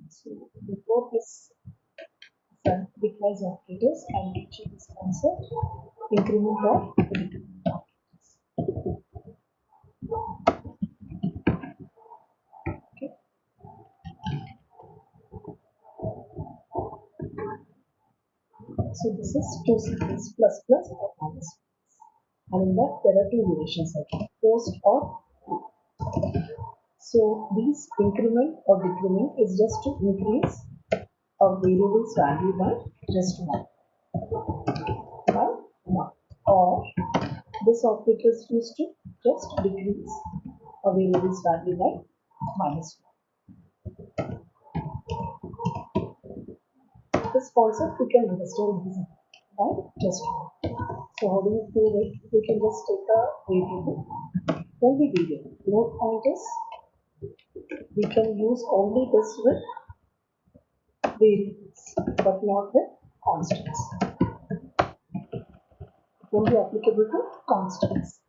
So before this bitwise operators, I'll teach you this concept, increment or decrement operators. Okay. So this is two sequence plus plus or minus. And in that there are two relations like post or so these increment or decrement is just to increase a variable's value by just one. Or this operator is used to just decrease a variable's value by minus one. This concept we can understand easily by just one. So how do we prove it? We can just take a variable, only variable. Note point is we can use only this with variables, but not with constants. It won't be applicable to constants.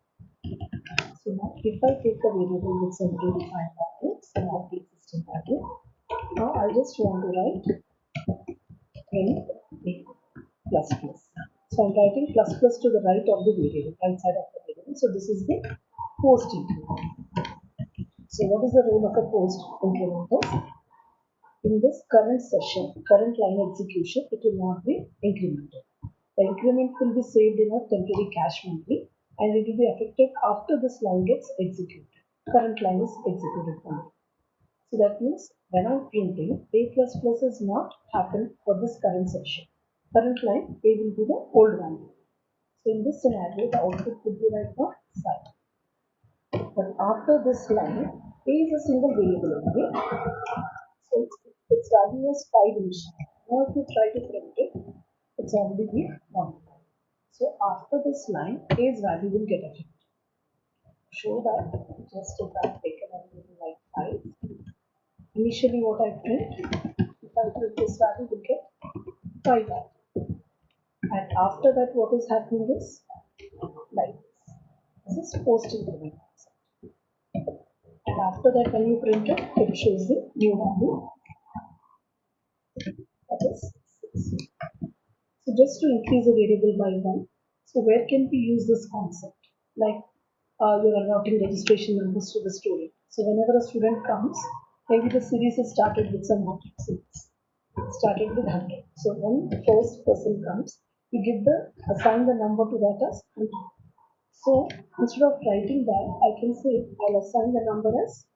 So now if I take a variable with some predefined value, some of the existing value, now I just want to write in plus plus. So I'm writing plus plus to the right of the variable, right side of the variable. So this is the post increment. So what is the role of a post increment? In this current session, current line execution, it will not be incremented. The increment will be saved in a temporary cache memory and it will be affected after this line gets executed. Current line is executed only. So that means when I'm printing, A++ is not happened for this current session. Current line, A will be the old value. So in this scenario, the output would be right now side. But after this line, A is a single variable only. So its value is 5 initially. Now if you try to print it, it's already been modified. So after this line, A's value will get affected. Show that just if I take a variable like 5, initially what I print, if I print this value, will get 5 value. And after that, what is happening is like this. This is post increment. And after that, when you print it, it shows the new value, that is 6. So just to increase a variable by 1, so where can we use this concept? Like you are allotting registration numbers to the student. So whenever a student comes, maybe the series is started with some 100 series. Started with 100. So when the first person comes, you assign the number to that as 100. So instead of writing that, I can say I'll assign the number as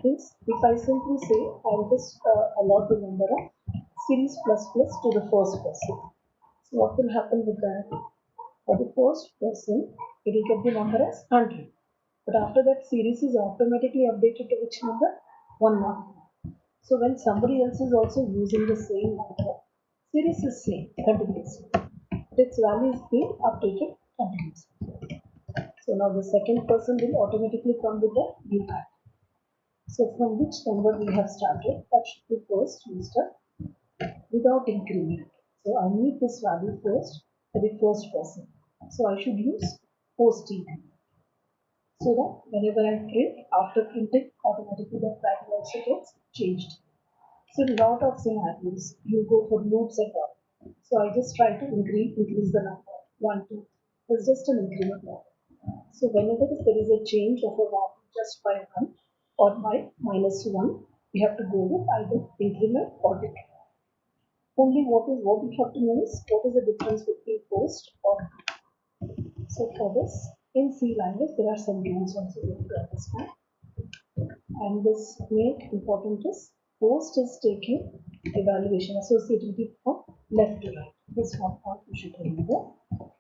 is if I simply say I'll just allot the number of series plus plus to the first person. So what will happen with that? For the first person, it will get the number as 100. But after that, series is automatically updated to which number? 1. So when somebody else is also using the same number, series is same continuously. But its value is being updated continuously. So now the second person will automatically come with the new value. So from which number we have started, that should be first used up without increment. So I need this value first for the first person. So I should use post increment. So that whenever I print, after printing, automatically the value also gets changed. So in a lot of scenarios, you go for loops and all. So I just try to increase the number 1, 2. It's just an increment number. So whenever there is a change of a value just by 1 or by -1, we have to go with either increment or decrement. Only what we have to know is what is the difference between post or. So for this, in C language, there are some rules also you have to understand. And this main important is post is taking evaluation associativity from left to right. This one part you should remember.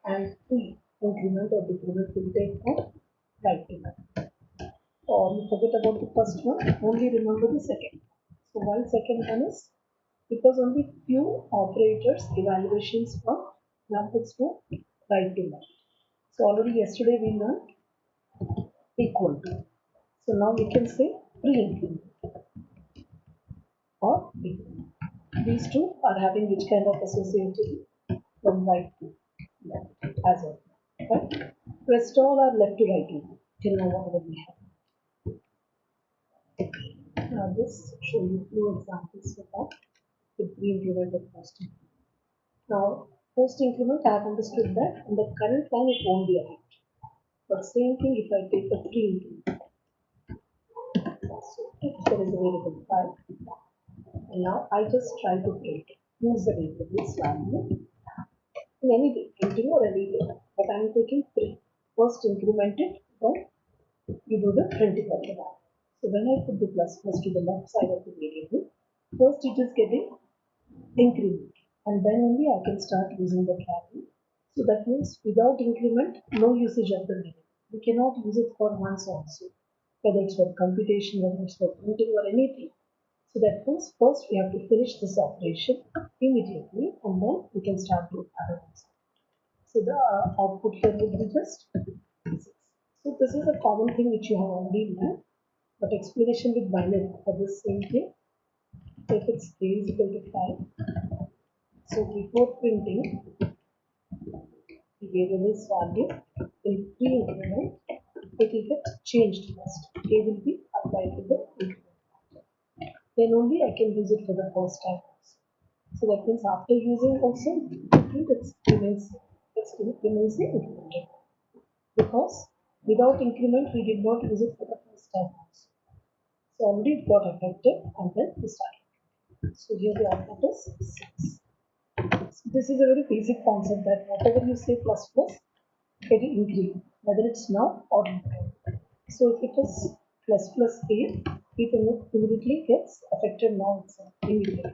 And the increment or decrement will take from right to left. Or you forget about the first one, only remember the second. So why second one is because only few operators evaluations from left to right to left. So already yesterday we learned equal to. So now we can say pre-increment or equal. These two are having which kind of associativity from right to left as well. Right? Rest all are left to right. till now whatever we have. Now this show you few examples for that with pre-increment and post-increment. Now post-increment I have understood that in the current line it won't be affected. But same thing if I take a pre-increment. So if there is a variable 5, and now I just try to print, use the variable's value in any way, printing or any way. But I am taking 3. First increment it, then you do the printing of the value. So when I put the plus plus to the left side of the variable, first it is getting increment, and then only I can start using that value. So that means without increment, no usage of the variable. We cannot use it for once also, whether it's for computation, whether it's for printing or anything. So that means first we have to finish this operation immediately, and then we can start doing other ones. So the output here will be just 6. So this is a common thing which you have already learned, but explanation with binary for the same thing. If it's a is equal to 5, so before printing the variable's value in pre-increment, it will get changed first. A will be applied to the increment. Then only I can use it for the first time also. So that means after using also, it remains the increment. Because without increment, we did not use it for the first time also. So already it got affected and then we started. So here the output is 6. So this is a very basic concept that whatever you say plus plus, it will increase, whether it's now or later. So if it is plus plus a, it immediately gets affected now itself immediately.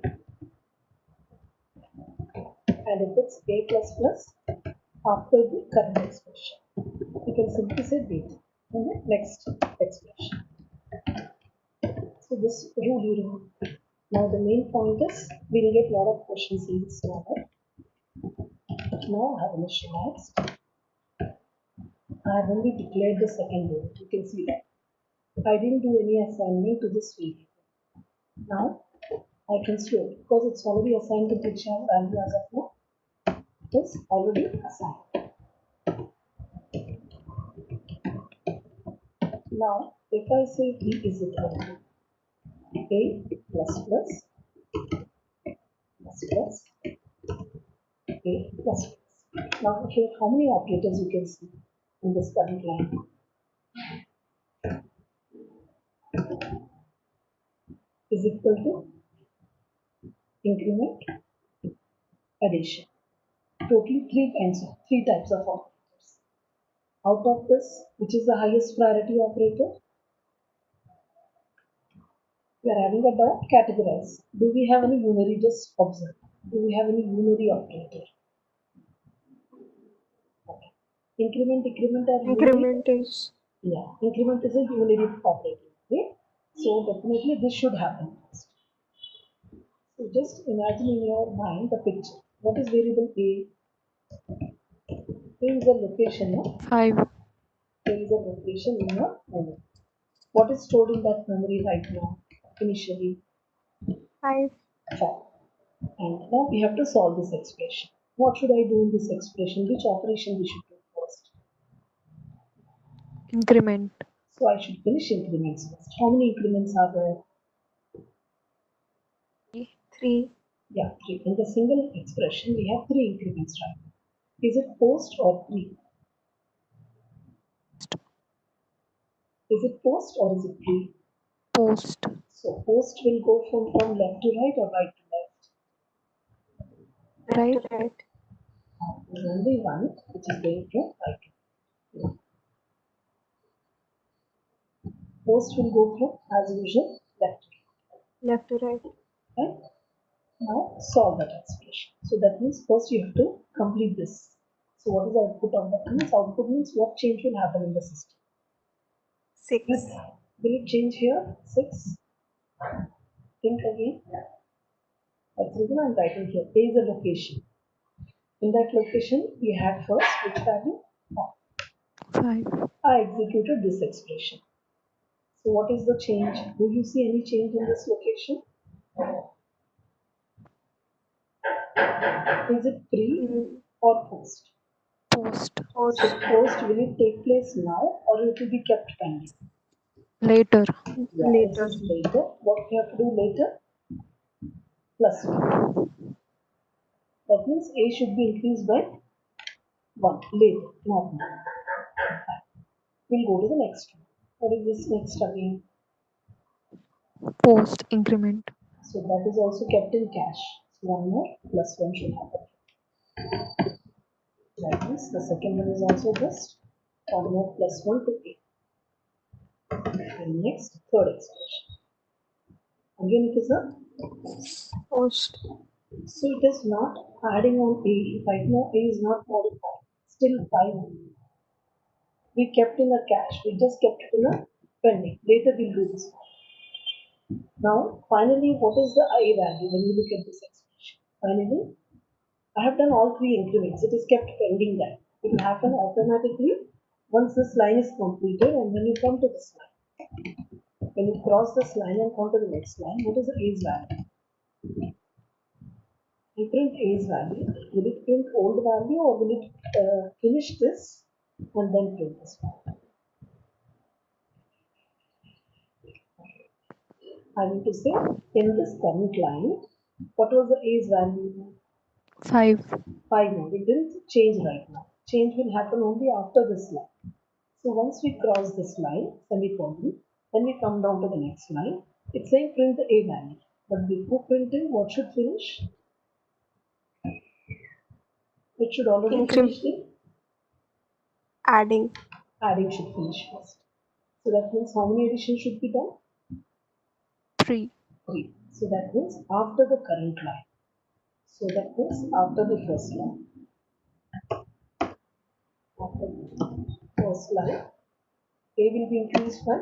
And if it's a plus plus after the current expression, you can simply say beta in the next expression. So this rule you remember. Now the main point is we will get a lot of questions in this manner. Now I have initialized. I have only declared the second rule. You can see that. I didn't do any assignment to this variable. Now I can store it because it's already assigned to whichever value as of now. It is already assigned. Now if I say b is equal to a plus plus plus plus a plus plus. Now here how many operators you can see in this current line? Is equal to increment, addition. Totally three types of operators. Out of this, which is the highest priority operator? We are having a dot categorize. Do we have any unary? Just observe. Do we have any unary operator? Okay. Increment, decrement are unary. Increment is Yeah, increment is a unary operator. Okay. So definitely this should happen first. So just imagine in your mind the picture. What is variable A? A is a location. No? 5. There is a location in your memory. What is stored in that memory right now? Initially, 5. 5. And now we have to solve this expression. What should I do in this expression? Which operation we should do first? Increment. So I should finish increments first. How many increments are there? 3. Yeah, 3. In the single expression, we have 3 increments right now. Is it post or pre? Is it post or is it pre? Post. So post will go from left to right or right to Right. left? There's only one which is going from right to left. Post will go from, as usual, left to Left to right. right. Now solve that expression. So that means first you have to complete this. So what is the output of that means? Output means what change will happen in the system. 6. Will it change here? 6. Think again. That's the reason I'm writing here. A is a location. In that location, we had first which value? 5. I executed this expression. So what is the change? Do you see any change in this location? Is it pre or post? Post. So post, will it take place now or it will be kept pending? Later. Yeah, this Later. is later. What we have to do later? Plus 1. That means A should be increased by 1 later, not now. We'll go to the next one. What is this next again? Post increment. So that is also kept in cash. So one more plus 1 should happen. That means the second one is also just 1 more plus 1 to A. And next, third expression. Again, it is a Post. so it is not adding on A. Right now, A is not modified. Still 5 only. We kept in a cache. We just kept it in a pending. Later we'll do this. Now, finally, what is the I value when you look at this expression? Finally, I have done all three increments. It is kept pending that. It will happen automatically once this line is completed and when you come to this line. When you cross this line and come to the next line, what is the A's value? You print A's value. Will it print old value or will it finish this and then print this one? I need to say in this current line, what was the A's value? 5. 5 now. It didn't change right now. Change will happen only after this line. So once we cross this line, semicolon, then we come down to the next line. It's saying print the A value. But before printing, what should finish? It should already finish the Adding. adding should finish first. So that means how many additions should be done? 3. 3. So that means after the current line. So that means after the first line. After the first line, A will be increased by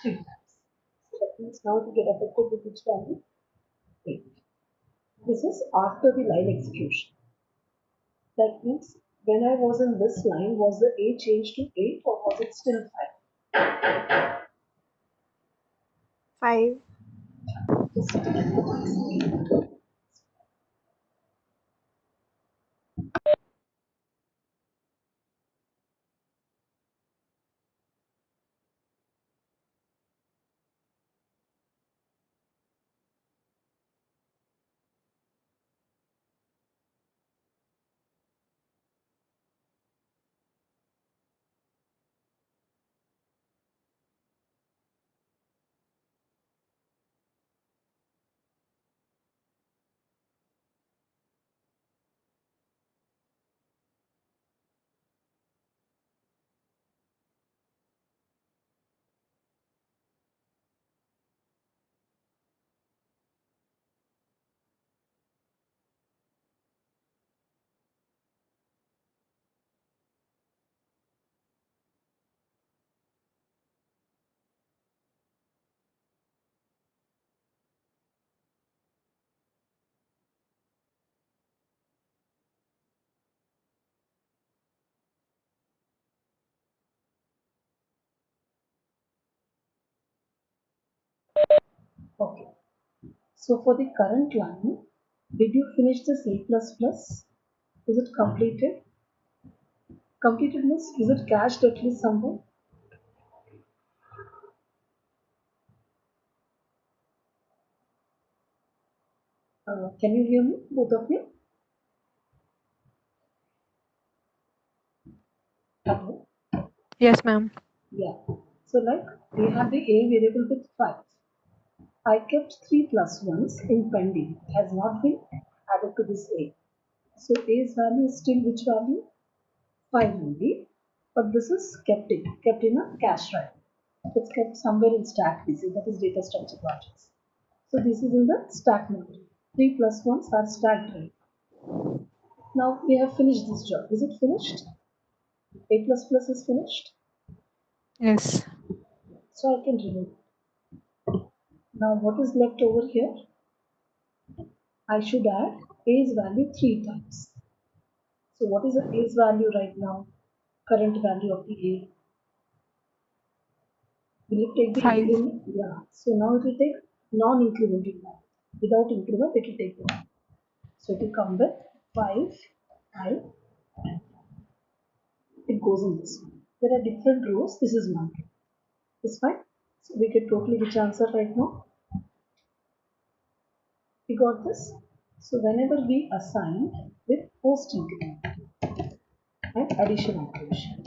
3 times. So that means now to get affected with which value? 8. This is after the line execution. That means when I was in this line, was the A changed to 8 or was it still 5? 5. Okay. So for the current line, did you finish this A plus plus? Is it completed? Completed means is it cached at least somewhere? Can you hear me, both of you? Hello? Yes, ma'am. Yeah. So like we have the A variable with 5. I kept 3 plus ones in pending. It has not been added to this A. So A's value is still which value? 5 only. But this is kept in a cache drive. It's kept somewhere in stack PC, that is data structure projects. So this is in the stack mode. 3 plus ones are stacked drive. Now we have finished this job. Is it finished? A plus plus is finished. Yes. So I can remove. Now what is left over here? I should add A's value 3 times. So what is the A's value right now? Current value of the A. Will it take the 5. increment? Yeah. So now it will take non-incrementing value. Without increment, it will take the value. So it will come with 5, 5, and 5. it goes in this way. There are different rows, this is one row. It's fine. So we get totally which answer right now? We got this. So whenever we assign with post increment and addition operation.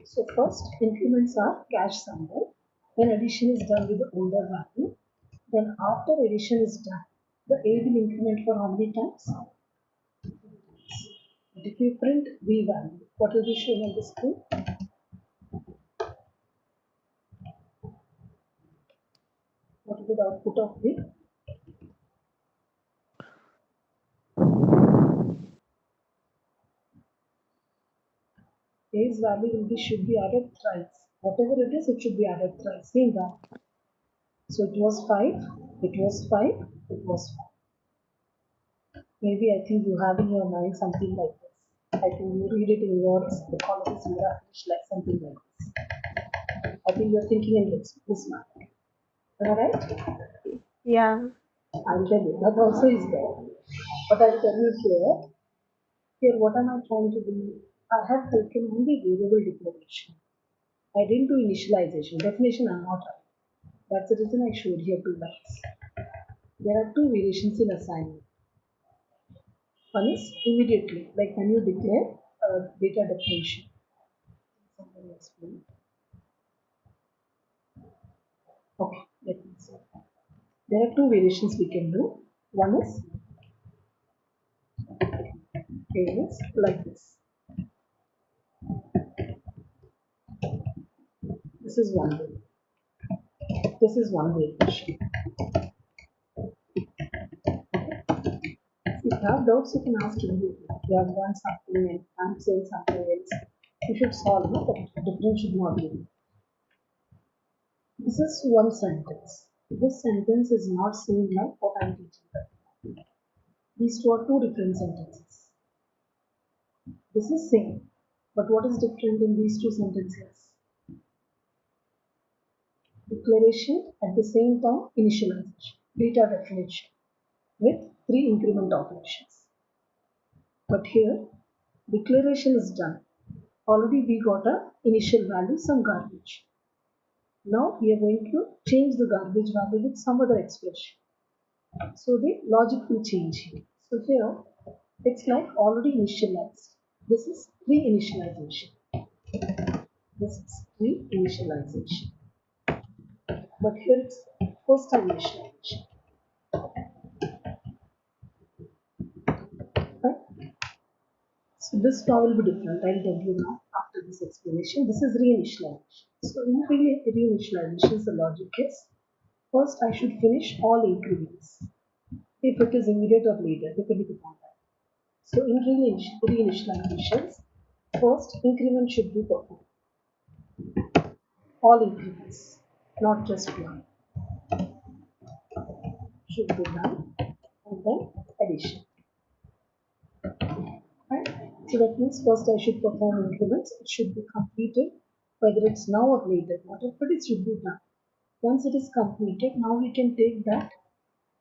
So first increments are cash sample. When addition is done with the older value, then after addition is done, the A will increment for how many times? But if you print B value, what will be shown on the screen? What will be the output of B? A's value will be should be added thrice. Whatever it is, it should be added thrice. Same that. So it was 5, it was 5, it was 5. Maybe I think you have in your mind something like this. I think you read it in your the columns in your English like something like this. I think you're thinking in this manner. Am I right? Yeah. I'll tell you. That also is there. But I'll tell you here. Here, what am I trying to do? I have taken only variable declaration. I didn't do initialization. Definition I'm not right. That's the reason I showed here two lines. There are two variations in assignment. One is immediately, like when you declare data definition. Something explain. Okay, let me see. There are two variations we can do. One is like this. This is one way. This is one variation. If you have doubts, you can ask immediately. You have done something and I'm saying something else. You should solve it, but difference should not be. This is one sentence. This sentence is not same like what I'm teaching right now. These two are two different sentences. This is same, but what is different in these two sentences? Declaration at the same time initialization, data definition with three increment operations. But here, declaration is done. Already we got a initial value, some garbage. Now we are going to change the garbage value with some other expression. So the logic will change here. So here it's like already initialized. This is pre-initialization. This is pre-initialization. But here it's first time initialization. Right? So this now will be different. I'll tell you now after this explanation. This is reinitialization. So in reinitialization, the logic is first I should finish all increments. If it is immediate or later, depending upon that. So in reinitializations, first increment should be performed. All increments, not just one, should be done, and then addition. Right? So that means first I should perform increments. It should be completed, whether it's now or later. Whatever it should be done. Once it is completed, now we can take that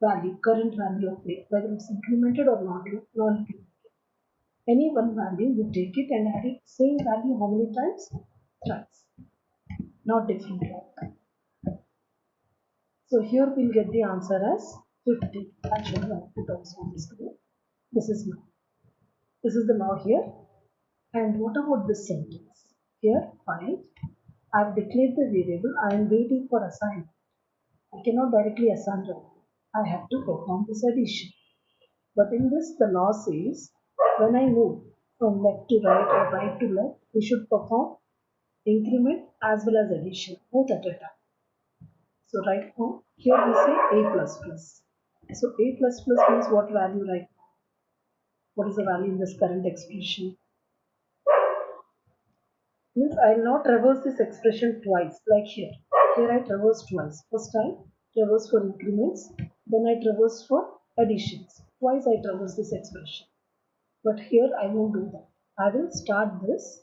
value, current value of it, whether it's incremented or non-incremented. Any one value, you take it and add it same value how many times? Thrice, not different. So here we'll get the answer as 50. Actually, I put also on the screen. This is now. This is the now here. And what about this sentence? Here, fine. I've declared the variable. I am waiting for assignment. I cannot directly assign it. I have to perform this addition. But in this, the law says when I move from left to right or right to left, we should perform increment as well as addition, both at a time. So right now, here we say a plus plus. So a plus plus means what value right now? What is the value in this current expression? Means I will not traverse this expression twice like here. Here I traverse twice. First I traverse for increments, then I traverse for additions. Twice I traverse this expression. But here I won't do that. I will start this.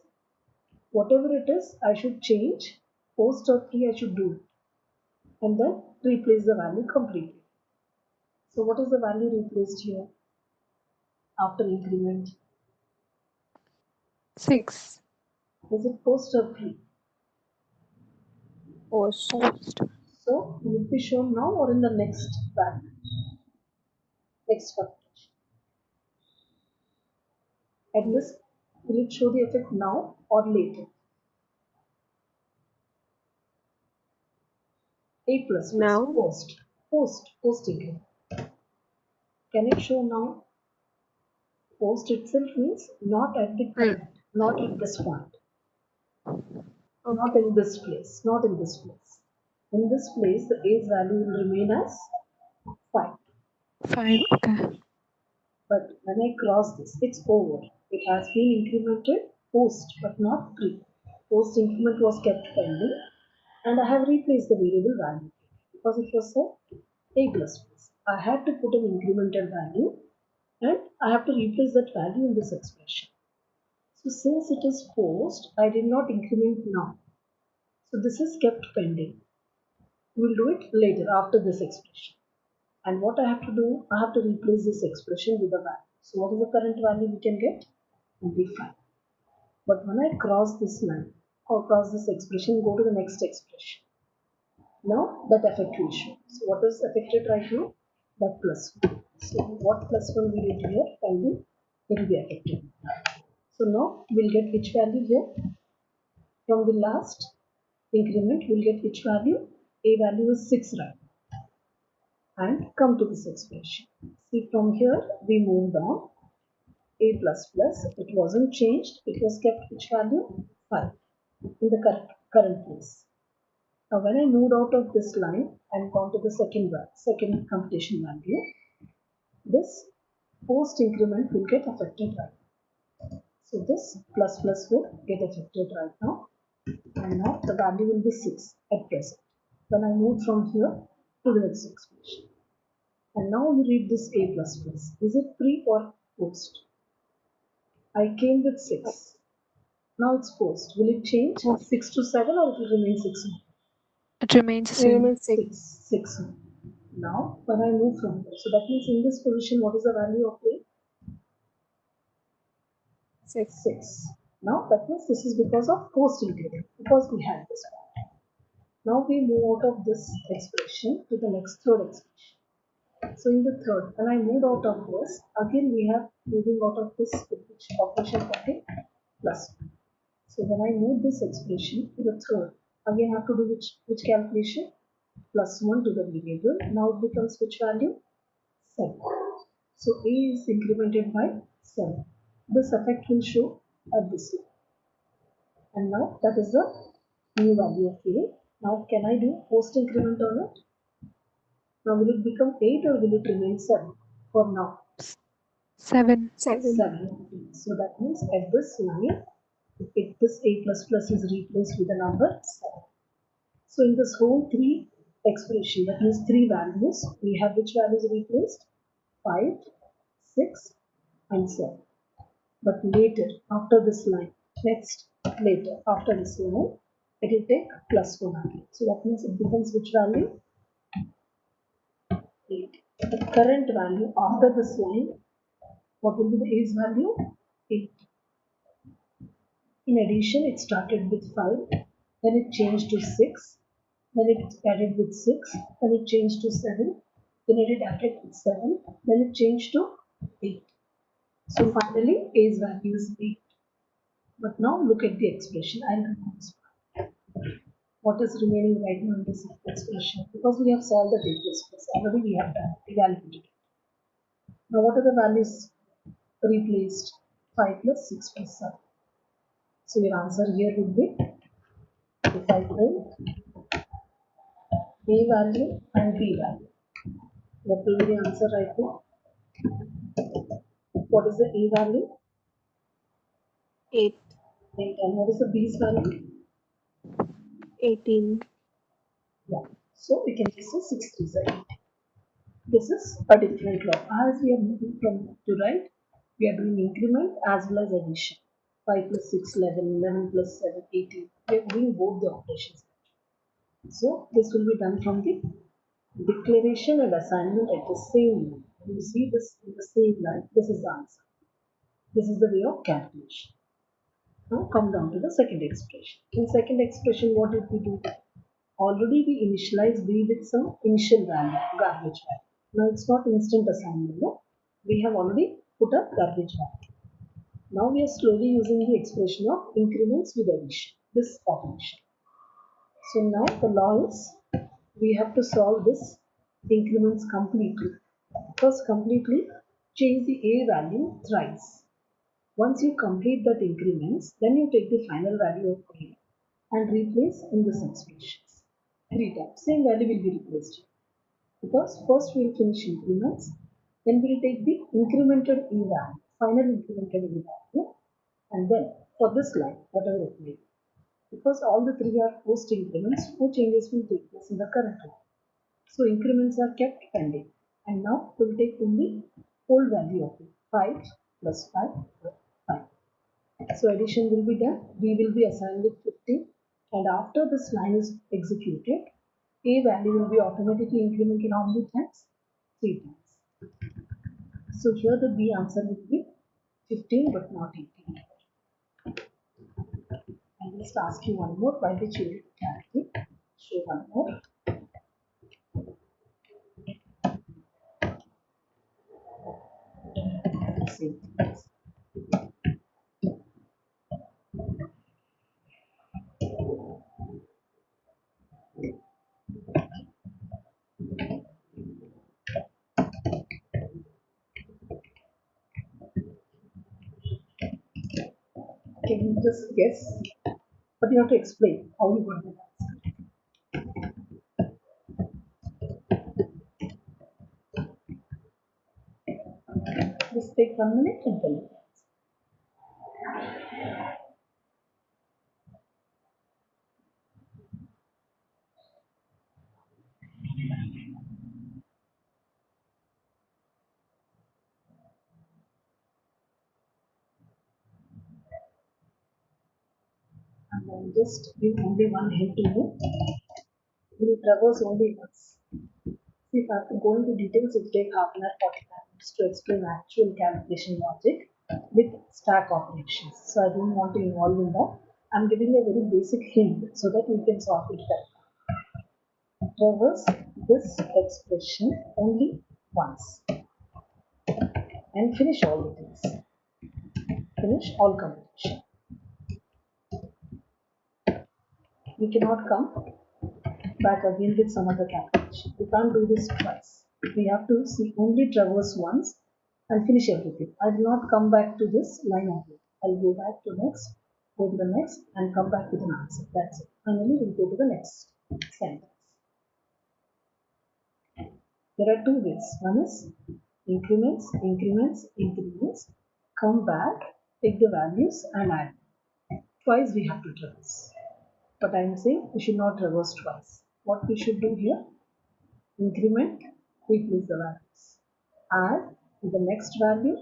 Whatever it is, I should change. Post or pre, I should do it. And then replace the value completely. So what is the value replaced here after increment? 6. Is it post or pre? Post. So will it be shown now or in the next value? Next calculation. At this, will it show the effect now or later? A plus plus Now. post increment. Can it show now? Post itself means not at the Hmm. current, not at this point, not Okay. in this place, not in this place. In this place, the A's value will remain as 5. 5. Okay. But when I cross this, it's over. It has been incremented post, but not pre. Post increment was kept pending, and I have replaced the variable value because it was set A plus plus. I had to put an incremental value, and I have to replace that value in this expression. So since it is post, I did not increment now. So this is kept pending. We'll do it later after this expression. And what I have to do, I have to replace this expression with a value. So what is the current value we can get? Only 5. But when I cross this line or cross this expression, go to the next expression. Now that effect will show. So what is affected right now? That plus 1. So what plus 1 we did here, pending, it will be affected. So now we'll get which value here? From the last increment, we'll get which value? A value is 6, right? And come to this expression. See, from here we moved on. A plus plus, it wasn't changed, it was kept which value? 5 in the current place. Now when I moved out of this line and gone to the second computation value, this post increment will get affected right. So this plus plus will get affected right now, and now the value will be 6 at present. When I move from here to the next expression. And now you read this A plus plus. Is it pre or post? I came with 6. Now it's post. Will it change Post. 6 to 7 or it will remain 6? It remains the same. 6. Now when I move from here, so that means in this position, what is the value of A? 6. Now that means this is because of post increment, because we had this one. Now we move out of this expression to the next third expression. So in the third, when I moved out of this, again we have moving out of this which operation called plus 1. So when I move this expression to the third, again I have to do which calculation? Plus 1 to the variable. Now it becomes which value? 7. So A is incremented by 7. This effect will show at this level. And now that is the new value of A. Now can I do post increment on it? Now will it become 8 or will it remain 7 for now? 7. 7. So that means at this line, this A plus plus is replaced with the number 7. So in this whole 3 expression, that means 3 values, we have which values replaced? 5, 6 and 7. But later, after this line, later, after this line, it will take plus 1 again. So that means it becomes which value? 8. The current value after this line, what will be the A's value? 8. In addition, it started with 5, then it changed to 6, then it added with 6, then it changed to 7, then it added with 7, then it changed to 8. So finally, A's value is 8. But now look at the expression. I'll remove this part. What is remaining right now in this expression? Because we have solved the A plus plus. Already we have done evaluated it. Now what are the values replaced? 5 plus 6 plus 7. So your answer here would be, if I print A value and B value, what will be the answer right now? What is the A value? 8. 8. And what is the B's value? 18. Yeah. So we can just say 6 3 8. This is a different law. As we are moving from left to right, we are doing increment as well as addition. 5 plus 6, 11, 11 plus 7, 18. We are doing both the operations. So this will be done from the declaration and assignment at the same line. When you see this in the same line, this is the answer. This is the way of calculation. Now come down to the second expression. In second expression, what did we do? Already we initialize B with some initial value, garbage value. Now it's not instant assignment, no? We have already put a garbage value. Now we are slowly using the expression of increments with addition, this operation. So now the law is we have to solve this increments completely. First, completely change the A value thrice. Once you complete that increments, then you take the final value of A and replace in this expressions. Three times. Same value will be replaced here. Because first we will finish increments, then we will take the incremented E value, final incremented E value, and then for this line, whatever it may be. Because all the three are post increments, no changes will take place in the current line. So increments are kept pending. And now we'll take only whole value of it. 5 plus 5 plus 5. So addition will be done. B will be assigned with 15. And after this line is executed, A value will be automatically incremented how many times? 3 times. So here the B answer will be 15 but not 18. I'll just ask you one more while the children clarity. Show one more. Same. Can you just guess? But you have to explain how you got the answer. Just take 1 minute and tell me. And then just give only one hint to you. We will traverse only once. See, if I have to go into details, it will take half an hour, 45 minutes to explain actual calculation logic with stack operations. So I don't want to involve in that. I'm giving a very basic hint so that you can solve it better. Traverse this expression only once and finish all the things. Finish all computation. We cannot come back again with some other calculation. We can't do this twice. We have to see only traverse once and finish everything. I will not come back to this line again. I'll go back to next, go to the next, and come back with an answer. That's it. Finally, we'll go to the next sentence. There are two ways. One is increments, increments, increments. Come back, take the values and add. Twice we have to traverse. But I am saying we should not traverse twice. What we should do here? Increment, replace the values. Add to the next value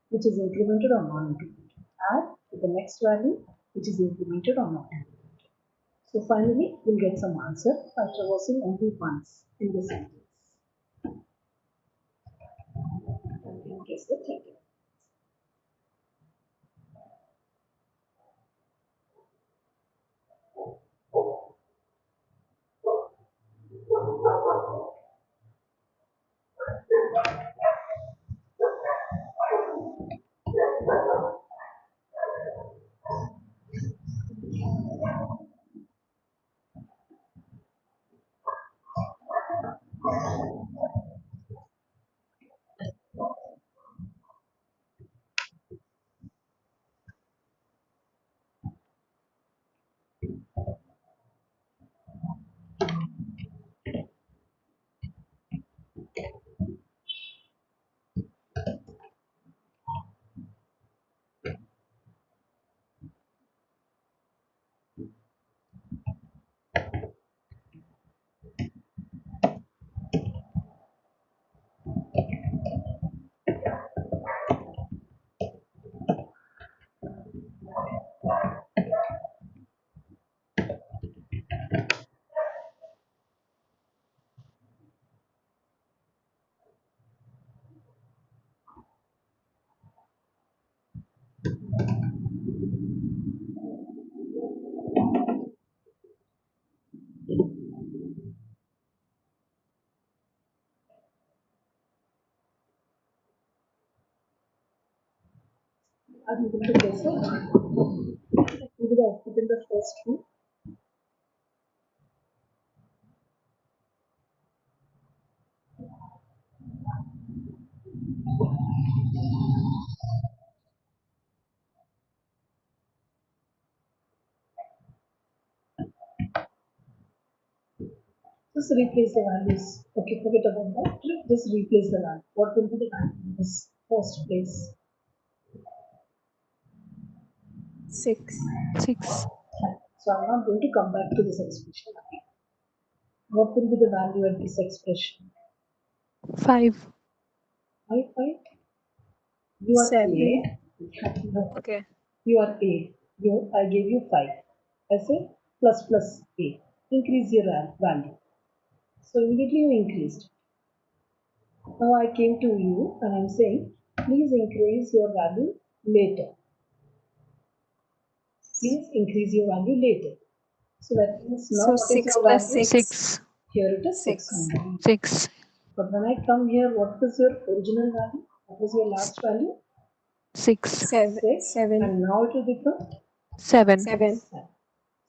which is incremented or non-incremented. Add to the next value which is incremented or not incremented. So finally we'll get some answer by traversing only once in the sentence. And you guess it again. I'm able to guess it. Maybe the output in the first one. Just replace the values. Okay, forget about that. Just replace the value. What will be the value in this first place? 6. 6. So I'm not going to come back to this expression again. What will be the value at this expression? 5. 5, 5. You are 7. 8. Okay. You are 8. I gave you 5. I say plus 8. Increase your value. So immediately you increased. Now I came to you and I'm saying, please increase your value later. Please increase your value later. So that means now So what is 6 your plus value? 6. 6. Here it is 6 6. only. 6. But when I come here, what was your original value? What was your last value? 6. 7. 6. 7. And now it will become 7. 7. 7.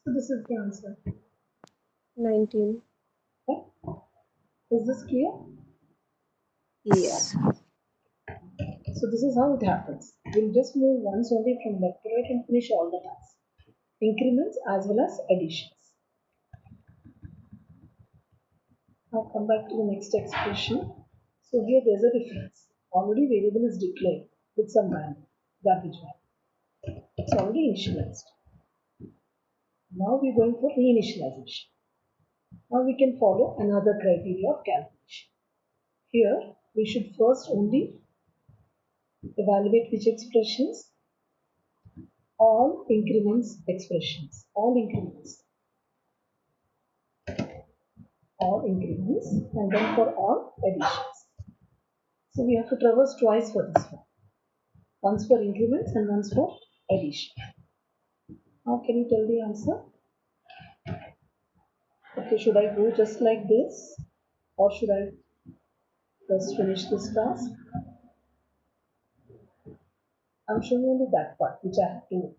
So this is the answer. 19. Okay? Is this clear? Yeah. So this is how it happens. We'll just move once only from left to right and finish all the tasks. Increments as well as additions. Now come back to the next expression. So here there's a difference. Already variable is declared with some value, garbage value. It's already initialized. Now we're going for reinitialization. Now we can follow another criteria of calculation. Here we should first only evaluate which expressions? All increments expressions. All increments, and then for all additions. So we have to traverse twice for this one. Once for increments and once for addition. Now can you tell the answer? Okay, should I go just like this or should I first finish this task? I'm showing only that part which I have to do.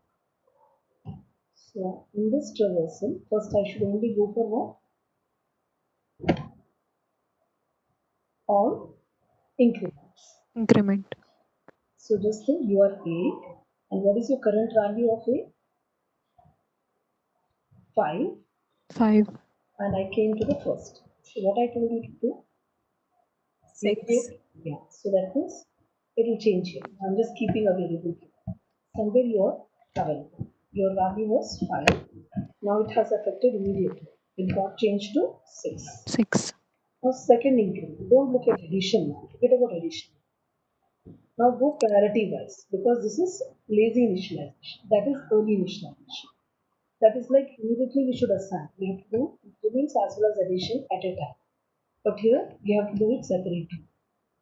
So in this traversal, first I should only go for what? All increments. Increment. So just think you are 8 and what is your current value of 8? 5 5. and I came to the first. So what I told you to do? 6. Yeah, so that means it will change here. I'm just keeping a variable here. Somewhere you are available. Your value was 5. Now it has affected immediately. It got changed to 6. 6. Now second increment. Don't look at addition now. Forget about addition. Now go priority wise because this is lazy initialization. That is early initialization. That is like immediately we should assign. We have to do increments as well as addition at a time. But here we have to do it separately.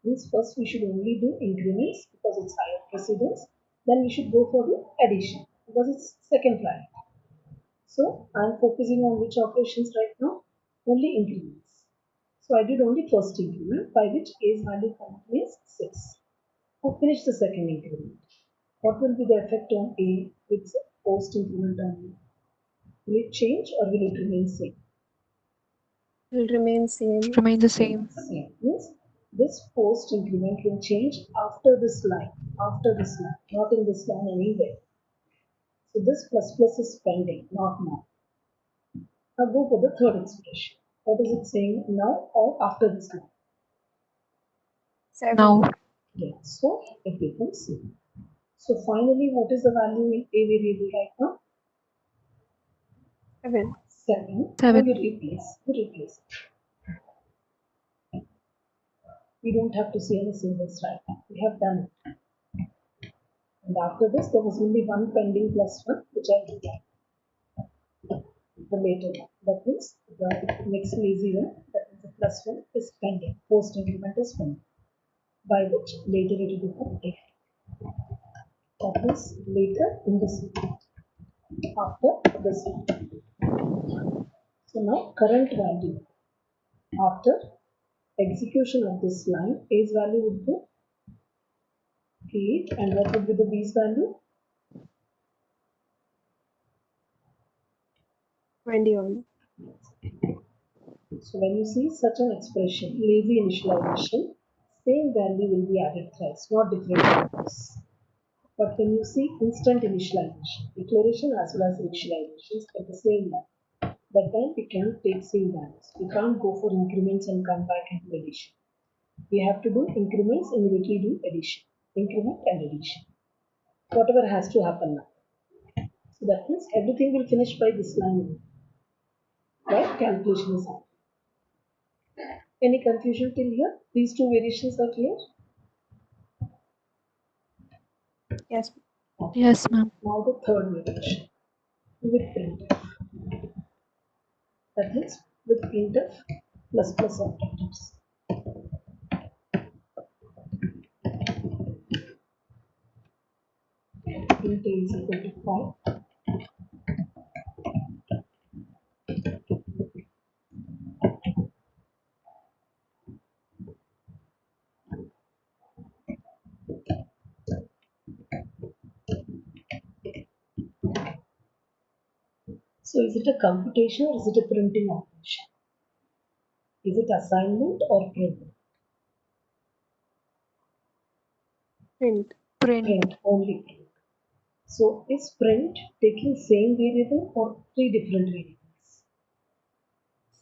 Means first we should only do increments because it's higher precedence. Then we should go for the addition because it's second priority. So I'm focusing on which operations right now? Only increments. So I did only first increment by which A's value currently is 6. Now finish the second increment. What will be the effect on A with post increment only? Will it change or will it remain same? Will remain same. Remain the same. Same. Means this post increment will change after this line, not in this line anywhere. So this plus is pending, not now. Now go for the third expression. What is it saying now or after this line? 7. Now. Yeah, so it becomes 0. So finally, what is the value in a variable right now? 7. 7. Now 7. you replace. We don't have to see any symbols right now. We have done it. And after this, there was only one pending plus one, which I did the later one. That means the next lazy one, that means the plus one is pending. Post increment is pending. By which later it will become a. That is later in this one. After this one. So now current value after execution of this line, A's value would be 8 and what would be the B's value? 21. So when you see such an expression, lazy initialization, same value will be added thrice, not different values. But when you see instant initialization, declaration as well as initializations at the same line, that time we can take same values. We can't go for increments and come back and do addition. We have to do increments, immediately do addition. Increment and addition. Whatever has to happen now. So that means everything will finish by this line. Right? Calculation is happening. Any confusion till here? These two variations are clear? Yes. Okay. Yes, ma'am. Now the third variation with printf. That means with printf plus plus operators. Int a is equal to 5. So is it a computation or is it a printing operation? Is it assignment or print? Print. Print. Print, only print. So is print taking same variable or three different variables?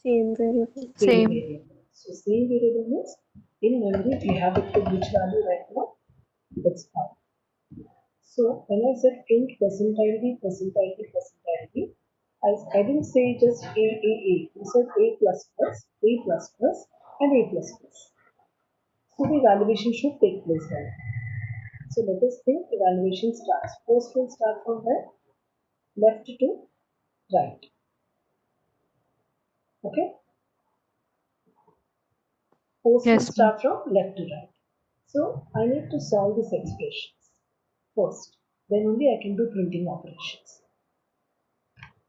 Same variable. Same. Variable. So same variable means in memory we have it to which value right now? It's 5. So when I said print percentile d, I didn't say just a. I said a plus plus, a plus plus, and a plus plus. So the evaluation should take place then. So let us think evaluation starts. First will start from where? Left to right. Okay? Post will Yes, ma'am. start from left to right. So I need to solve these expressions first. Then only I can do printing operations.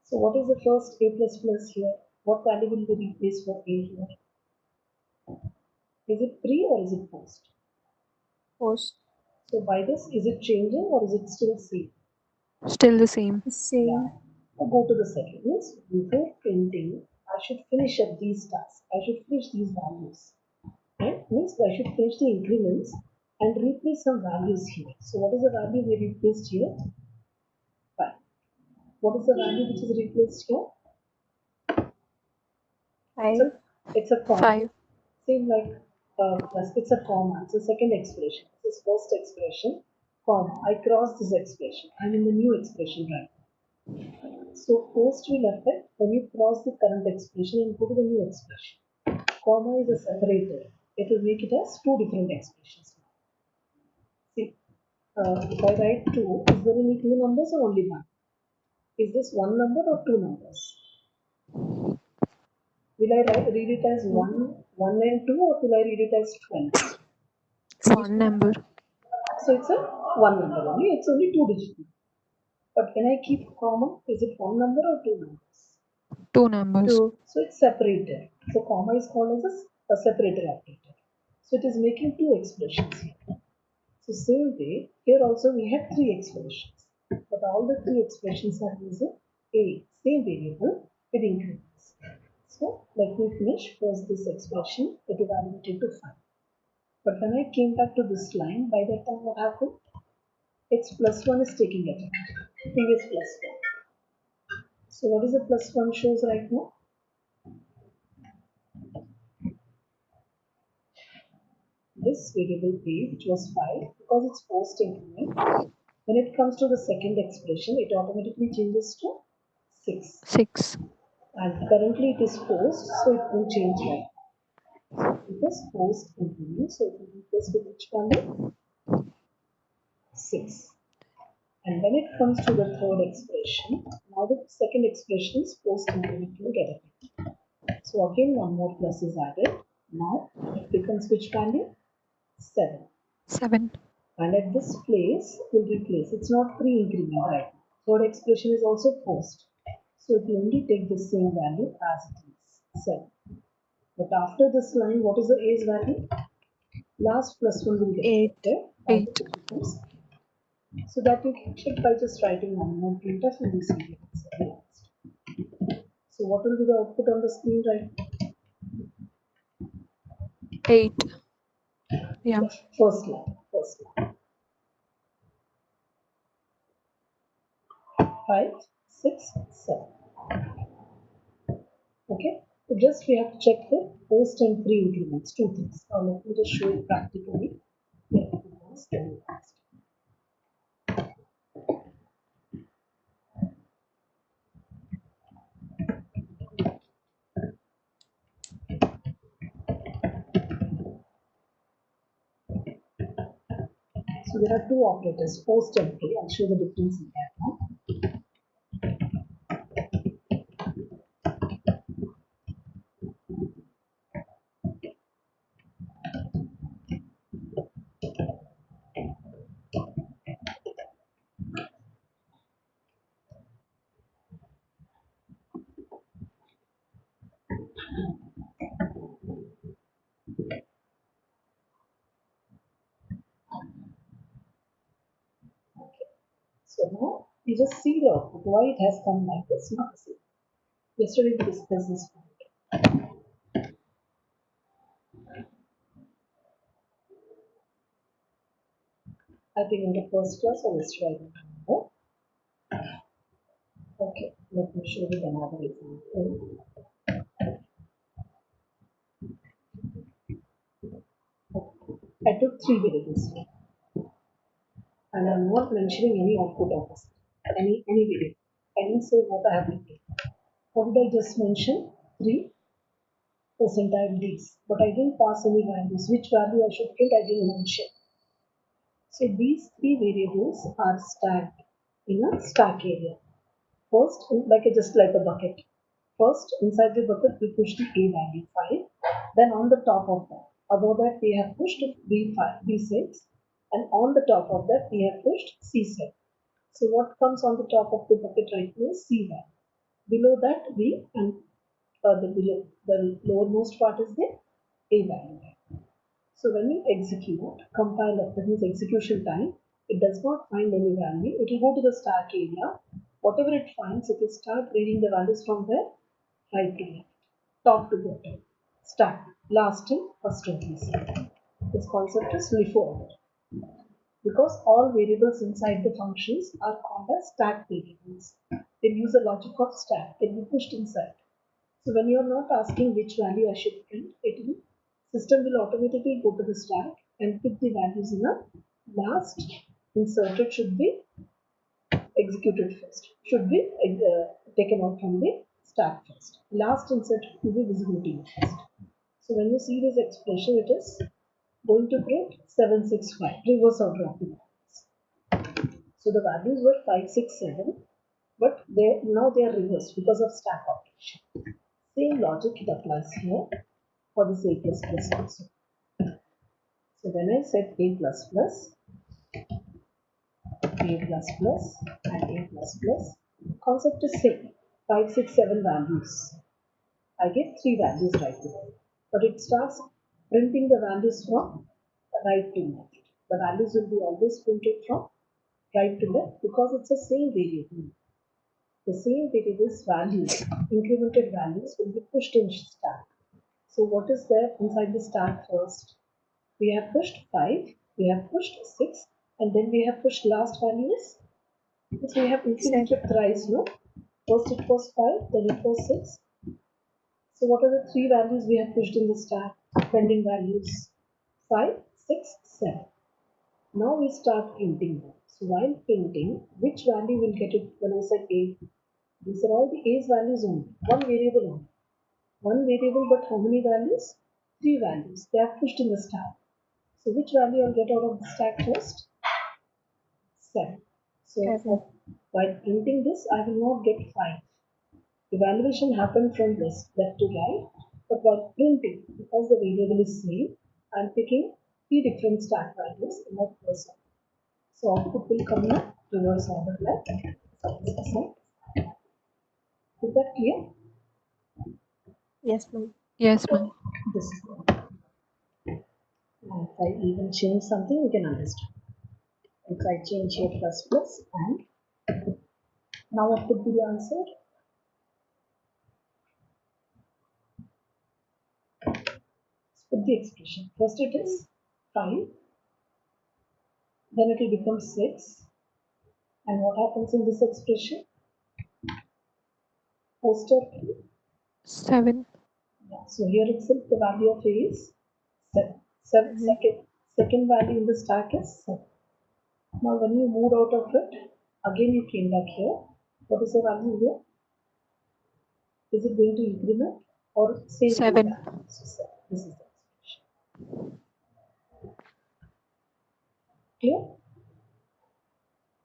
So what is the first a plus plus here? What value will be replaced for a here? Is it pre or is it post? Post. So by this, is it changing or is it still same? Still the same. Same. Yeah. Now go to the second. Means before printing, I should finish up these tasks. I should finish these values. Right? Means I should finish the increments and replace some values here. So what is the value we replaced here? 5. What is the value which is replaced here? 5. It's a comma. 5. Same like plus, it's a comma. It's a second expression. This is first expression, comma. I cross this expression. I'm in the new expression right now. So post will affect when you cross the current expression and go to the new expression. Comma is a separator. It will make it as two different expressions. See, if I write 2, is there any two numbers or only one? Is this one number or two numbers? Will I read it as 1 and 2 or will I read it as 12? One number. So it's a one number only, it's only 2 digit. But when I keep comma, is it one number or two numbers? 2 numbers. 2. So it's separated. So comma is called as a separator operator. So it is making two expressions here. So same way, here also we have three expressions. But all the three expressions are using a same variable with increments. So let me finish first this expression, it evaluated to 5. But when I came back to this line, by that time what happened? X plus 1 is taking it. Previous plus 1. So what is the plus 1 shows right now? This variable a, which was 5, because it's post increment, when it comes to the second expression, it automatically changes to 6. 6. And currently it is post, so it will change right now. It is post increment, so it will replace with which value? 6. And when it comes to the third expression, now the second expression is post increment will get it. So again one more plus is added. Now it becomes which value? 7. 7. And at this place will replace. It's not pre-increment right now. Third expression is also post. So it will only take the same value as it is. 7. But after this line, what is the a's value? Last plus 1 will get 8. affected. 8. It becomes. So that you can check by just writing one more printf and you see it. So what will be the output on the screen right now? 8. Yeah. First line. 5, 6, 7. Okay. So just we have to check the post and pre increments. Two things. Now let me just show you practically. Yeah, post and last. So there are two operators, post and pre. I'll show the difference in that now. So now you just see the output. Why it has come like this? Not the same. Yesterday we discussed this point. I think in the first class or yesterday I don't remember. Okay, let me show you another example. I took three variables here, and I'm not mentioning any output of this, any variable. I didn't say what I have to take. What did I just mention? 3 percentile days, but I didn't pass any values. Which value I should print, I didn't mention. So these three variables are stacked in a stack area. First, just like a bucket. First, inside the bucket, we push the A value 5. Then on the top of that, above that, we have pushed B5, B6. And on the top of that, we have pushed C7. So what comes on the top of the bucket right now is C value. Below that, B, and the lowermost part is the A value. So when you execute compiler, that means execution time, it does not find any value. It will go to the stack area. Whatever it finds, it will start reading the values from there, right to left, top to bottom, stack, last in, first in place. This concept is LIFO order because all variables inside the functions are called as stack variables. They use the logic of stack, can be pushed inside. So when you are not asking which value I should print, system will automatically go to the stack and pick the values in a last inserted should be executed first, should be taken out from the stack first. Last inserted to be visibility first. So when you see this expression, it is going to print 765, reverse order of the values. So the values were 567, but now they are reversed because of stack operation. Same logic it applies here for this A++ also. So when I set A++, and A++, concept is same, 5, 6, 7 values. I get 3 values right there, but it starts printing the values from right to left. The values will be always printed from right to left because it's the same variable. The same variable's values, incremented values, will be pushed in stack. So what is there inside the stack first? We have pushed 5, we have pushed 6, and then we have pushed last values. So we have incremented thrice, no? First it was 5, then it was 6. So what are the three values we have pushed in the stack? Pending values 5, 6, 7. Now we start printing them. So while printing, which value will get it when I said A? These are all the A's values only, one variable only. One variable, but how many values? Three values. They are pushed in the stack. So which value I'll get out of the stack first? 7. So while printing this, I will not get 5. Evaluation happened from left to right, but while printing, because the variable is same, I am picking 3 different stack values in my first order. So output will come in reverse order like this. Is that clear? Yes, ma'am. Yes, ma'am. This is good. And if I even change something, you can understand. If I change here plus and now what could be the answer? Put the expression. First it is 5, then it will become 6. And what happens in this expression? Post of 7. yeah. So here itself the value of A is 7. Second value in the stack is 7. Now when you moved out of it, again you came back here. What is the value here? Is it going to increment or same? 7. So 7. This is the expression. Clear?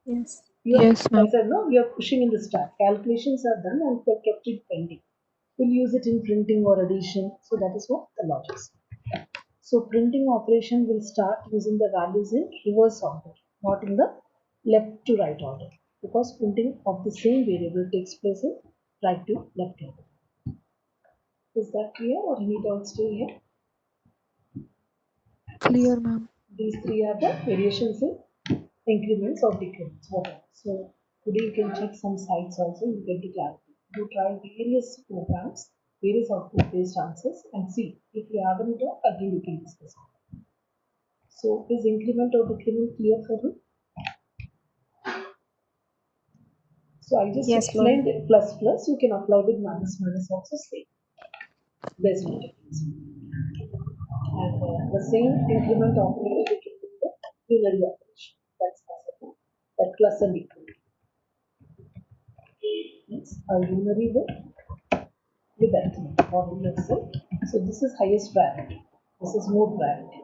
Yes. Yes, ma'am. As I know, we are pushing in the stack. Calculations are done and we kept it pending. We'll use it in printing or addition. So that is what the logic is. So printing operation will start using the values in reverse order, not in the left to right order, because printing of the same variable takes place in right to left order. Is that clear or any doubts still here? Clear, ma'am. These three are the variations in increments or decrements, whatever. So today you can check some sites also, you get the clarity. You try various programs, various output based answers and see if you have any doubt, again you can discuss. So is increment or decrement clear for you? So I just Yes, ma'am. explained plus plus, you can apply with minus minus also same. There's no difference. And the same increment operator we can do the unary operation. That's possible. That plus and equal. It's a unary with that model itself. So this is highest priority. This is more priority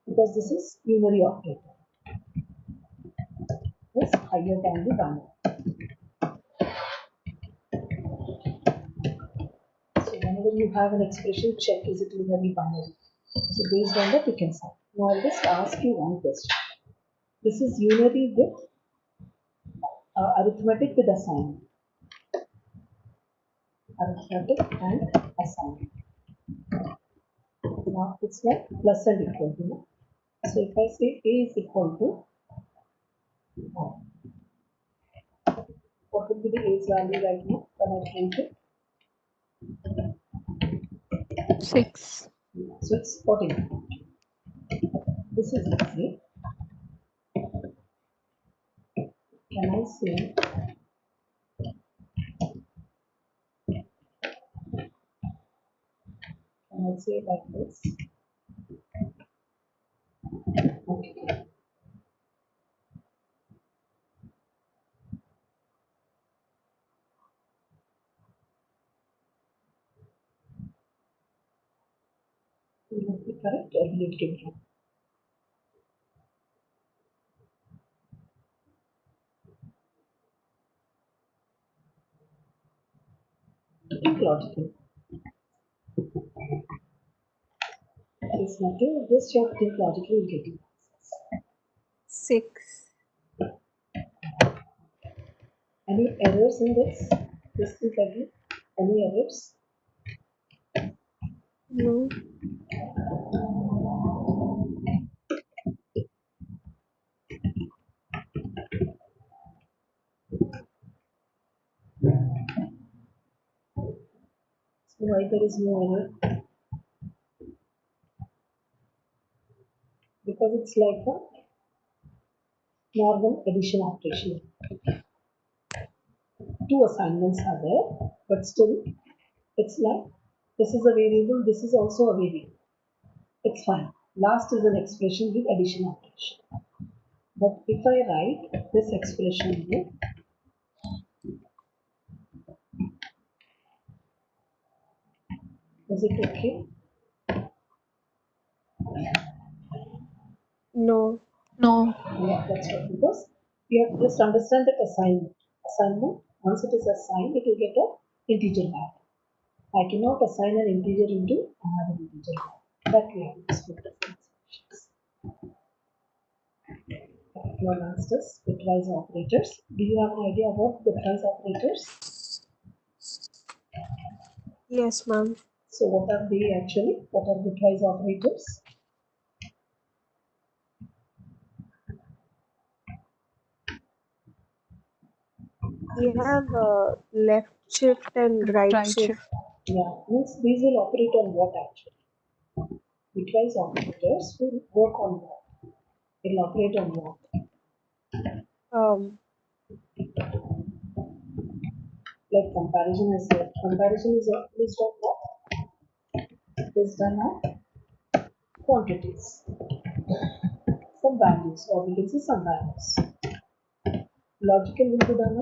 because this is unary operator. This higher than the binary. So whenever you have an expression, check is it unary binary. So based on that you can solve. Now I'll just ask you one question. This is unary with arithmetic with assignment. Arithmetic and assignment. Now it's like plus and equal to. No? So if I say A is equal to, what would be the A's value right now when I print it? 6. So it's 14. This is easy. Can I say like this? Okay. Will it be correct or will it get wrong? Think logically. It's nothing, just you have to think logically, you'll get it. 6. Any errors in this? Just think again. Any errors? No. So why there is no error? Because it's like a normal addition operation. Two assignments are there, but still it's like this is a variable, this is also a variable. It's fine. Last is an expression with addition operation. But if I write this expression here, is it okay? No. No. Yeah, that's right. Because you have to just understand that assignment. Assignment, once it is assigned, it will get a integer value. I cannot assign an integer into another integer value. That we have to split different expressions. Your last is bitwise operators. Do you have an idea about bitwise operators? Yes, ma'am. So what are they actually? What are bitwise operators? We have left shift and right Right shift. shift. Yeah, means these will operate on what actually? Bitwise operators will work on what? It'll operate on what? Like comparison is there. Comparison is based on what? Based on quantities, some values, or we can say some values. Logical will be done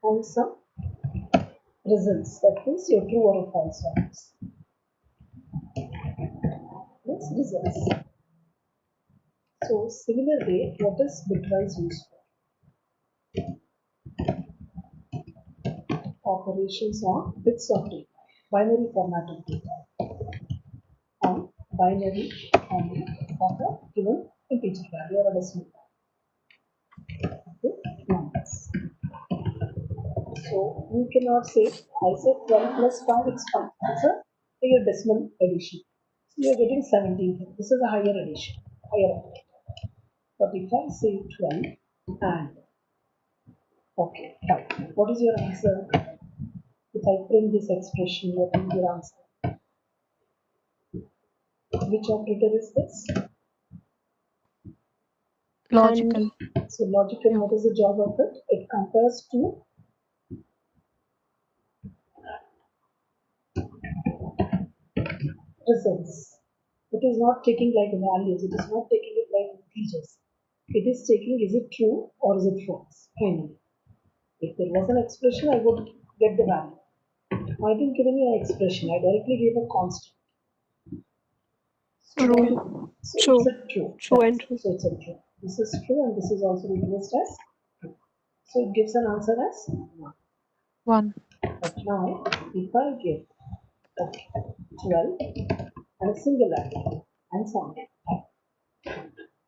on some results. That means your true or false values. Next results. So similarly, what is bitwise used for? Operations on bits of data, binary format of data, on binary format of a given integer value or a decimal value. Okay, numbers. So you cannot say I said 12 plus 5 is 5. It's a higher decimal addition. So you are getting 17. This is a higher addition, higher operator. But if I say 12 and okay, 5. What is your answer? If I print this expression, what is your answer? Which operator is this? Logical. So logical, Yeah. what is the job of it? It compares two results. It is not taking like values, it is not taking it like integers. It is taking is it true or is it false? Finally. If there was an expression, I would get the value. I didn't give any expression, I directly gave a constant. So, True. so True. it's a true. True and true. So it's a true. This is true and this is also replaced as true. So it gives an answer as 1. 1. But now, if I give okay, 12 and a singularity and something,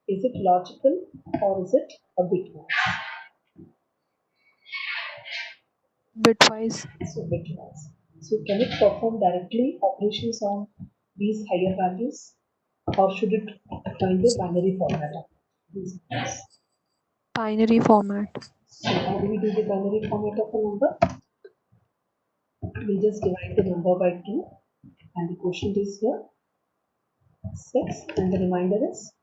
is it logical or is it a bitwise? Bitwise. So bitwise. So can it perform directly operations on these higher values or should it find a binary format of these values? Binary format. So how do we do the binary format of a number? We just divide the number by 2 and the quotient is here 6 and the remainder is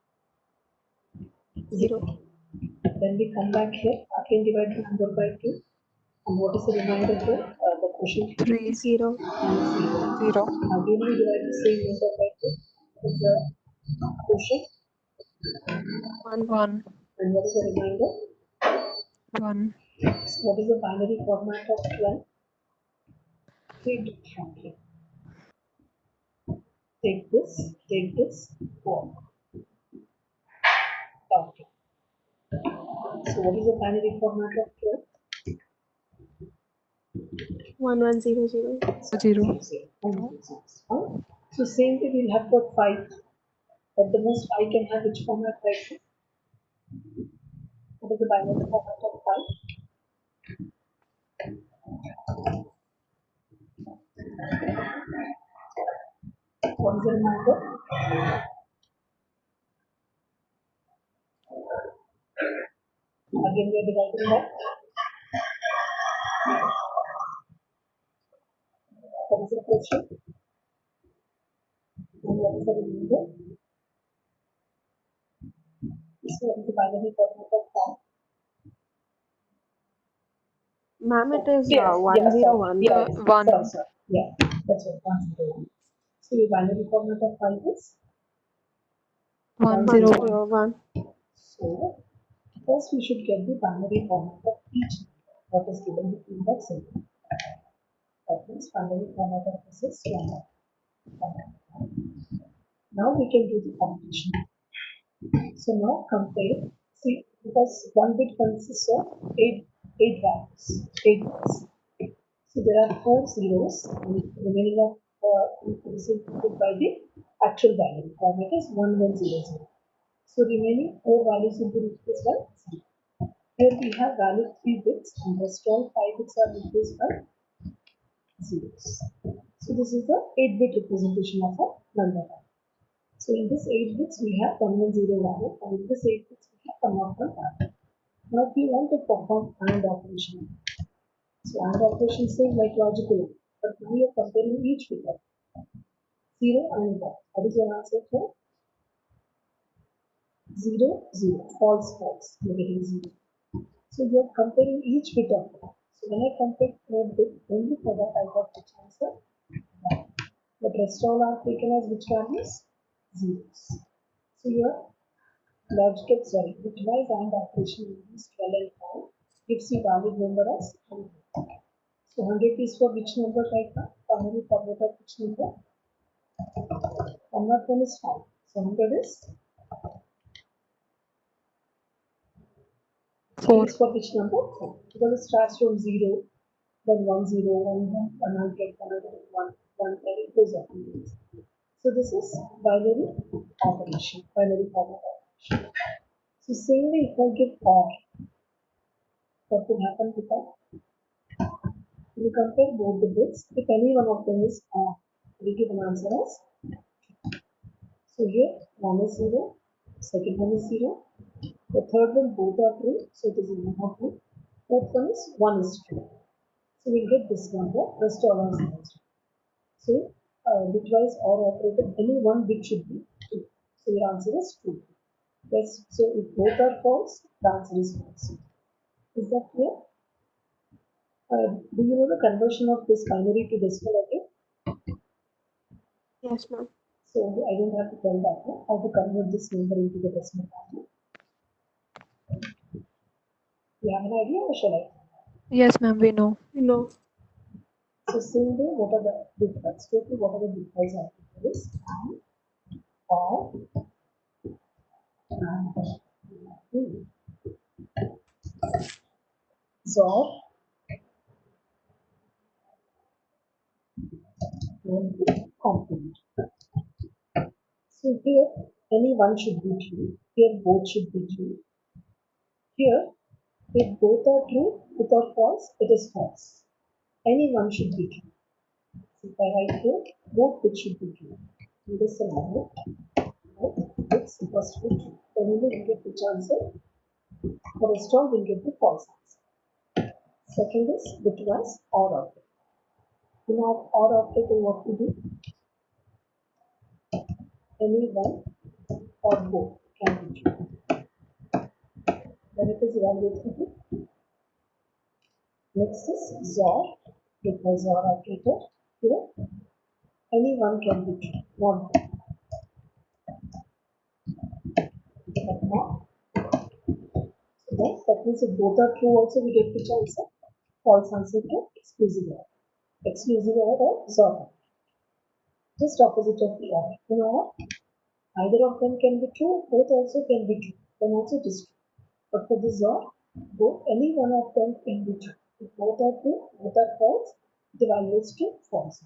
0. Then we come back here, again divide the number by 2 and what is the remainder here? The quotient 3. 0. and 0. 0. Again we divide the same number by 2 with the quotient 1. 1. and what is the remainder? 1. So what is the binary format of 12? Take it from here. Take this, walk. Okay. So what is the binary format of 12? 1 1 0 0. 0. So same way we'll have got 5. At the most 5 can have which format right now? What is the binary format of 5? What is the remainder? Again we are dividing that. What is the quotient? And what is the remainder? So what is the binary format of 5? Ma'am, it is Yes, 1 0 sorry. 1. Yeah, Yeah, 1. sorry. Yeah, that's what 101. So your binary format of 5 is 1, 1 0, 0 1. 1. so first we should get the binary format of each number that is given between that symbol. That means binary format of this is 1. Now we can do the computation. So now compare. See, because one bit consists of eight values, 8 bits. So there are 4 zeros and the remaining of is included by the actual value. Format is 1100. So remaining 4 values will be replaced by 0. Here we have valid 3 bits and rest all 5 bits are replaced by zeros. So this is the 8-bit representation of a number. So in this 8 bits we have 110 value and in this 8 bits we have 101 value. Now if we want to perform AND operation, so AND operation seems like logical, but now you are comparing each bit. 0 and 1. What is your answer here? 0, 0. False, false. You're getting 0. So you're comparing each bit of it. So when I compare third bit, only for that I got which answer? 1. But rest all are taken as which values? Zeros. So your logical, bitwise AND operation is 12 and 5 gives you valid number as 100. So 100 is for which number right now? Finally forget of which number? 101 is 5. So 100 4. is for which number? 4. Because it starts from 0, then 1 0, 1 1, 100, 101, 110, it goes up. So this is binary operation, binary form of operation. So same way if I give OR, what will happen with that? We compare both the bits. If any one of them is OR, we give an answer as. So here 1 is 0, second one is 0, the third one both are true, so it is 1 or 2. Fourth one is 1 is true. So we'll get this number, rest all are zeros. So bitwise OR operator, any one bit should be 2. So your answer is 2. Yes, so if both are false, the answer is false. Is that clear? Do you know the conversion of this binary to decimal again? Yes, ma'am. So I don't have to tell that now, how to convert this number into the decimal value. You have an idea or shall I? Yes, ma'am, we know. No. So same way, what are the bitwise? Totally what are the bitwise operators? And or and XOR and complement. So here any one should be true. Here both should be true. Here if both are true, both are false, it is false. Any one should be true. So if I write here, both bits should be true. In this scenario, both bits must be true. Then only we get which answer. For rest all, we'll get the false answer. Second is bitwise OR operator. In our OR operator, what we do? Any one or both can be true. Then it is evaluated. Next is XOR, bitwise OR operator. Here, any one can be true, not both. But not. So that means if both are true, also we get which answer? False answer to exclusive OR. Exclusive OR or XOR. Just opposite of the OR. In OR, either of them can be true, both also can be true. Then also it is true. But for this OR, both any one of them can be true. If both are true, both are false, it evaluates to false.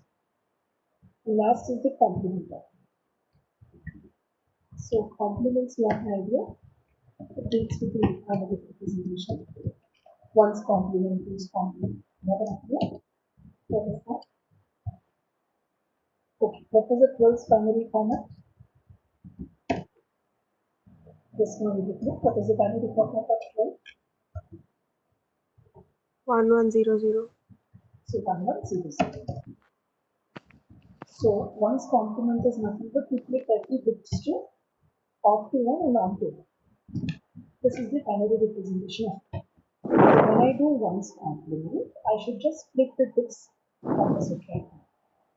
And last is the complement operator. So complements you have an idea. It deals with the analytic representation. One's complement, two's complement. You have an idea? What is that? Okay, what was the 12th binary format? Just now we did look. What is the binary format of 12? 1100. So 1100. So one's complement is nothing but we flip every bit to off to 1 and on to 1. This is the binary representation of it. So when I do one's complement, I should just flip the bits opposite right now.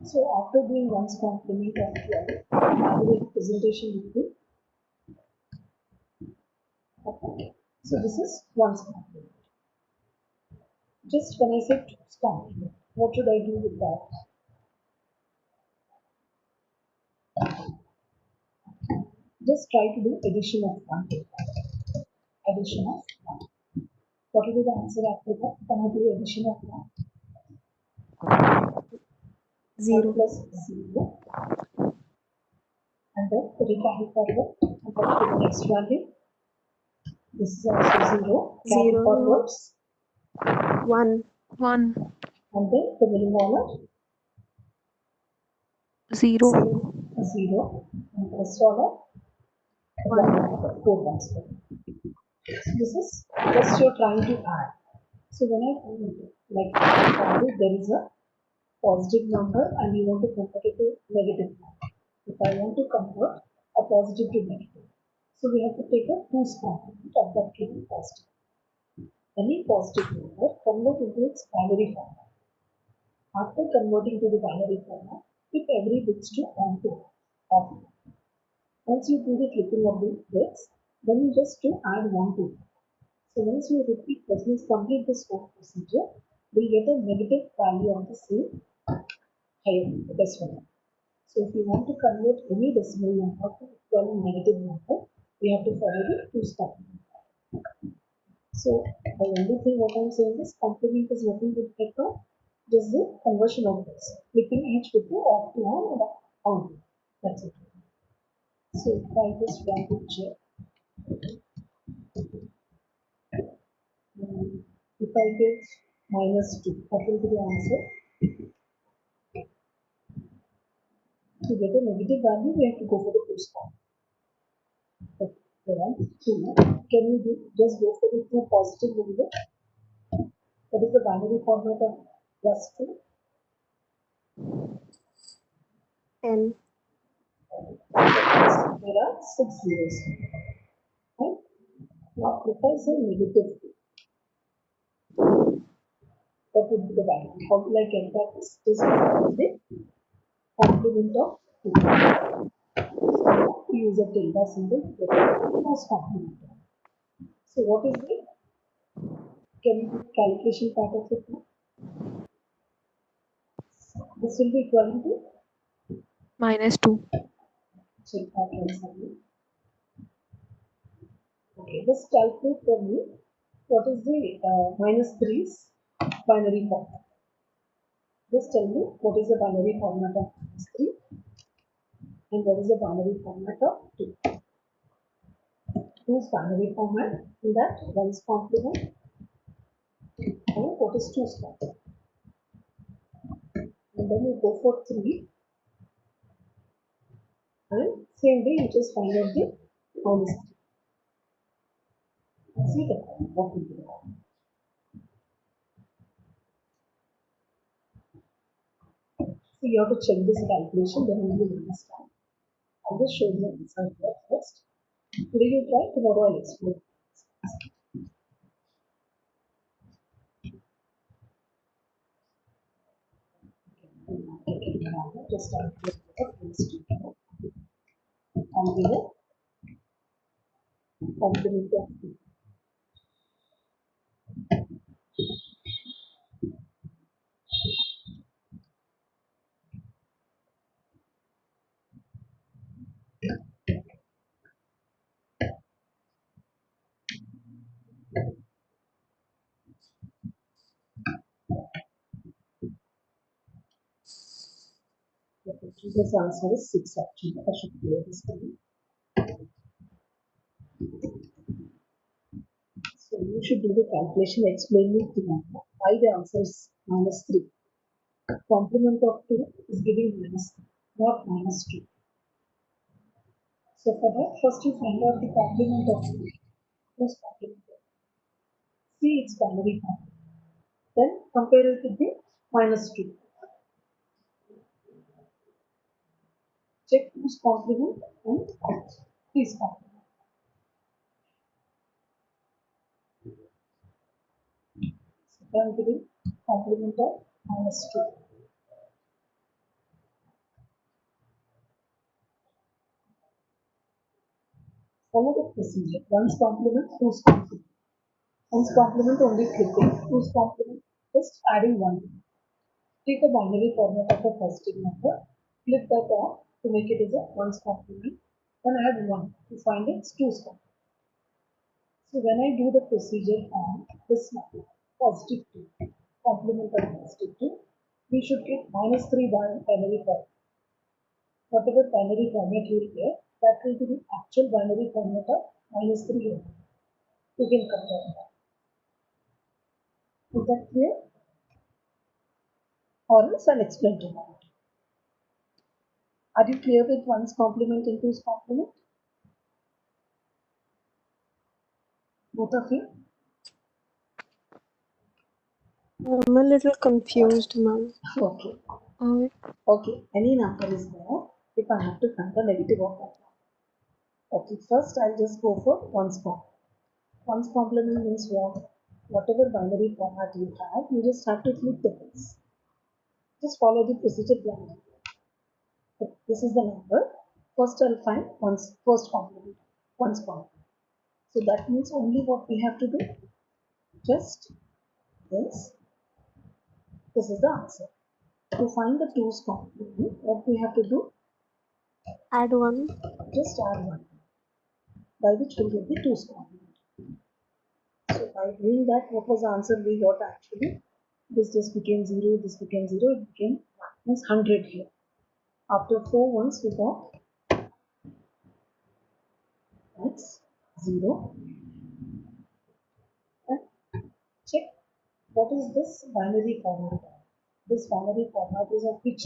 So after doing one's complement of 12, binary representation will be okay. So this is one's complement. Just when I say two's complement, what should I do with that? Just try to do addition of 1 to that. Addition of 1. What will be the answer after that? When I do addition of 1? 1 0. plus 0. And then put it carry forward. And then to the next value. This is also 0. Carry 0. forwards. 1. 1. And then the middle order. 0. 0. And the rest order. 1. 4 ones. So this is just you're trying to add. So when I like there is a positive number and you want to convert it to negative number. if I want to convert a positive to negative, so we have to take a 2's complement of that given positive. Any positive number convert into its binary form. After converting to the binary format, flip every bits to on to off. Once you do the flipping of the bits, then you just do add 1 to it. So once you repeat this means complete this whole procedure, we'll get a negative value of the same higher decimal number. So if you want to convert any decimal number to equal negative number, we have to follow the 2's complement. So the only thing what I'm saying is complement is nothing but like just the conversion of this, flipping each with the off to on and on to. That's it. So if I just want to check, if I get -2, what will be the answer? To get a negative value, we have to go for the first form. Okay, one, two. Can you just go for the two positive number? What is the binary format of +2? 10. There are 6 zeros. Right? Now, if I say -2, what would be the value? How will I get that? Just the complement of 2. So I have to use a tilde symbol to get the first complement. So what is the can you do calculation part of it now? This will be equal to -2. check that once again. Okay, just calculate for me what is the -3's binary format. Just tell me what is the binary format of -3 and what is the binary format of 2. 2's binary format in that 1's complement and what is 2's complement. And then you go for 3 and same way you just find out the -3. See that what will be the value. So you have to check this calculation, then you will understand. I'll just show you the answer here first. Today you try, tomorrow I'll explain. Just start with the complement complement of 2. This answer is 6 actually. I should clear this time. So you should do the calculation, explain it to me. Why the answer is -3. Complement of 2 is giving -3, not -2. So for that, first you find out the complement of 2. First complement. See its binary form. Then compare it with the -2. Check 2's complement and 3's complement. So I'm giving complement of -2. Follow the procedure. 1's complement, 2's complement. 1's complement only flipping, 2's complement just adding 1. Take a binary format of a positive number, flip that on to make it as a 1's complement, then add 1 to find its 2's complement. So when I do the procedure on this number, positive 2, complement of positive 2, we should get -3 binary format. Whatever binary format you will get, that will be the actual binary format of -3. You can compare that. Is that clear? Or else I'll explain tomorrow. Are you clear with 1's complement and 2's complement? Both of you? I'm a little confused, ma'am. Okay. Uh, Okay. Any number is there. if I have to find the negative of that number. Okay, first I'll just go for ones complement. Ones complement means what? Whatever binary format you have, you just have to flip the bits. Just follow the procedure blindly. Okay, this is the number. First I'll find ones first complement, ones complement. So that means only what we have to do, just this. This is the answer. To find the two's complement, what we have to do, Add 1. just add 1, by which we'll get the two's complement. So by doing that, what was the answer we got actually? This just became 0, this became 0, it became 1. Means 100 here. After 4 ones, we got that's 0. And check what is this binary format. This binary format is of which?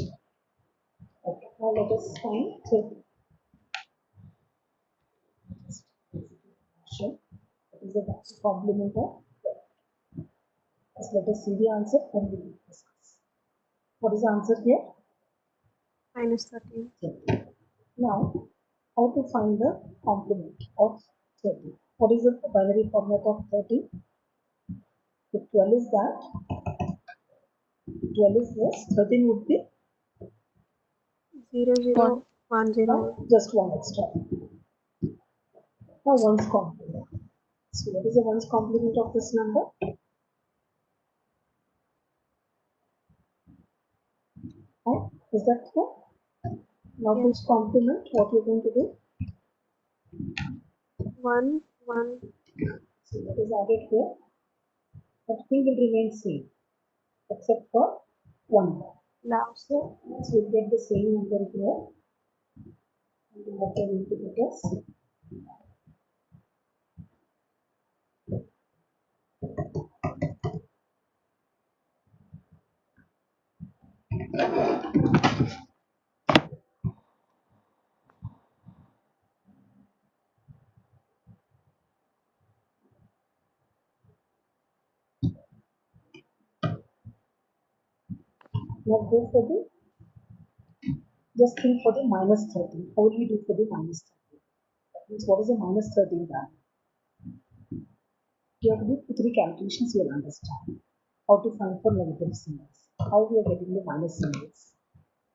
Okay, now let us find 30. Sure. That is the complement of 12. Just let us see the answer and we will discuss. What is the answer here? Minus 13. 30. Now, how to find the complement of 30? What is the binary format of 30? If 12 is that, 12 is this, 13 would be 0, 0, 1, 0. just one extra. Now, one's complement. So, what is the one's complement of this number? Is that clear? Now, Yes. whose complement? What you're going to do? 1, 1. So, what is added here? Everything will remain same except for 1 more. Last. So, we'll get the same number here. And what we're going to get is now go for the, just think for the minus 13. How will we do for the minus 13? That means what is the minus 13 value? You have to do 2-3 calculations, you will understand. How to find for negative symbols. How we are getting the minus symbols.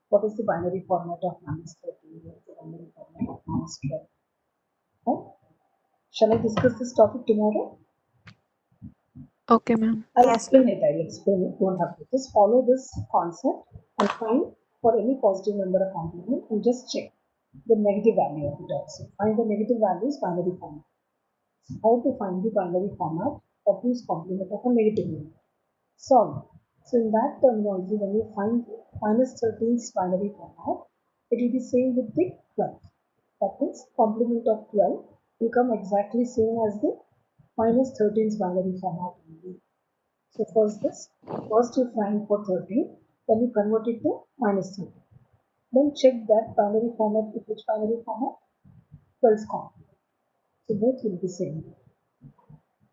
What is the binary format of minus 13? What is the binary format of minus 12? Right? Shall I discuss this topic tomorrow? Okay, ma'am. I'll Yes, explain it. Don't have to. Just follow this concept and find for any positive number a complement and just check the negative value of it also. Find the negative values binary format. How to find the binary format of whose complement of a negative number. Solve. So in that terminology, when you find minus 13's binary format, it will be same with the 12. That means complement of 12 will come exactly same as the minus 13's binary format only. So first you find for 13, then you convert it to minus 13. Then check that binary format with which binary format? 12's complement. So both will be same.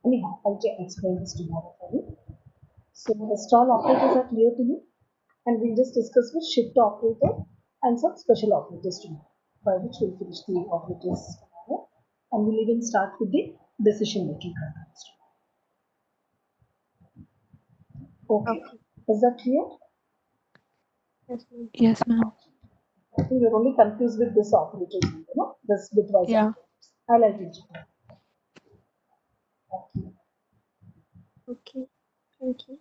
Anyhow, I'll explain this tomorrow for you. So the stall operators are clear to you, and we'll just discuss with shift operator and some special operators tomorrow, by which we'll finish the operators tomorrow, and we'll even start with the decision making controls. Okay, Okay. is that clear? Yes, ma'am. Yes, ma'am. I think you're only confused with this operator, this bitwise Yeah. operators. I'll teach you. Okay. Okay. Thank you.